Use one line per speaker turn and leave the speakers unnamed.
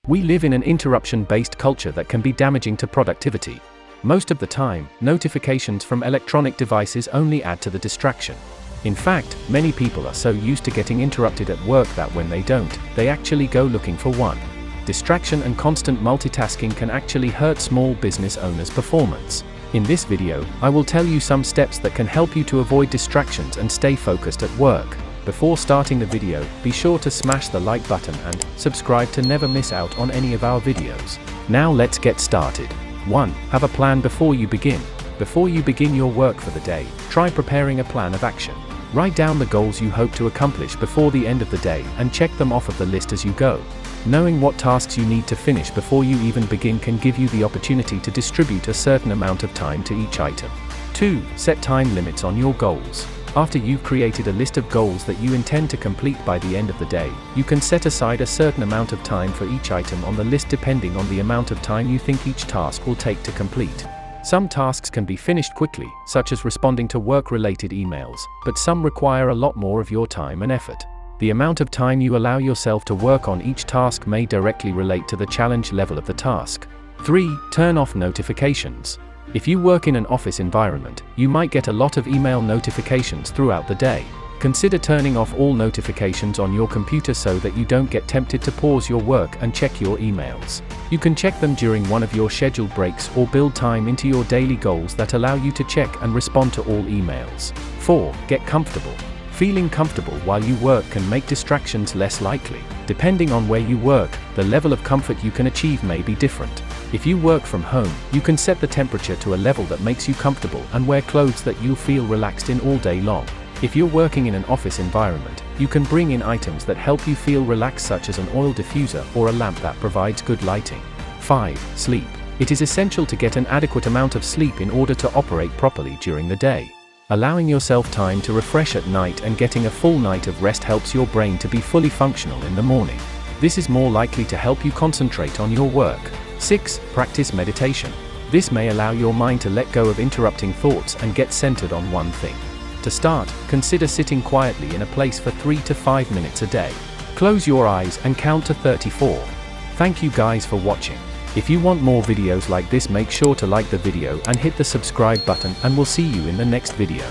We live in an interruption-based culture that can be damaging to productivity. Most of the time, notifications from electronic devices only add to the distraction. In fact, many people are so used to getting interrupted at work that when they don't, they actually go looking for one. Distraction and constant multitasking can actually hurt small business owners' performance. In this video, I will tell you some steps that can help you to avoid distractions and stay focused at work. Before starting the video, be sure to smash the like button and subscribe to never miss out on any of our videos. Now let's get started. 1. Have a plan before you begin. Before you begin your work for the day, try preparing a plan of action. Write down the goals you hope to accomplish before the end of the day and check them off of the list as you go. Knowing what tasks you need to finish before you even begin can give you the opportunity to distribute a certain amount of time to each item. 2. Set time limits on your goals. After you've created a list of goals that you intend to complete by the end of the day, you can set aside a certain amount of time for each item on the list depending on the amount of time you think each task will take to complete. Some tasks can be finished quickly, such as responding to work-related emails, but some require a lot more of your time and effort. The amount of time you allow yourself to work on each task may directly relate to the challenge level of the task. 3. Turn off notifications. If you work in an office environment, you might get a lot of email notifications throughout the day. Consider turning off all notifications on your computer so that you don't get tempted to pause your work and check your emails. You can check them during one of your scheduled breaks or build time into your daily goals that allow you to check and respond to all emails. 4. Get comfortable. Feeling comfortable while you work can make distractions less likely. Depending on where you work, the level of comfort you can achieve may be different. If you work from home, you can set the temperature to a level that makes you comfortable and wear clothes that you'll feel relaxed in all day long. If you're working in an office environment, you can bring in items that help you feel relaxed, such as an oil diffuser or a lamp that provides good lighting. 5. Sleep. It is essential to get an adequate amount of sleep in order to operate properly during the day. Allowing yourself time to refresh at night and getting a full night of rest helps your brain to be fully functional in the morning. This is more likely to help you concentrate on your work. 6. Practice meditation. This may allow your mind to let go of interrupting thoughts and get centered on one thing. To start, consider sitting quietly in a place for 3 to 5 minutes a day. Close your eyes and count to 34. Thank you guys for watching. If you want more videos like this, make sure to like the video and hit the subscribe button, and we'll see you in the next video.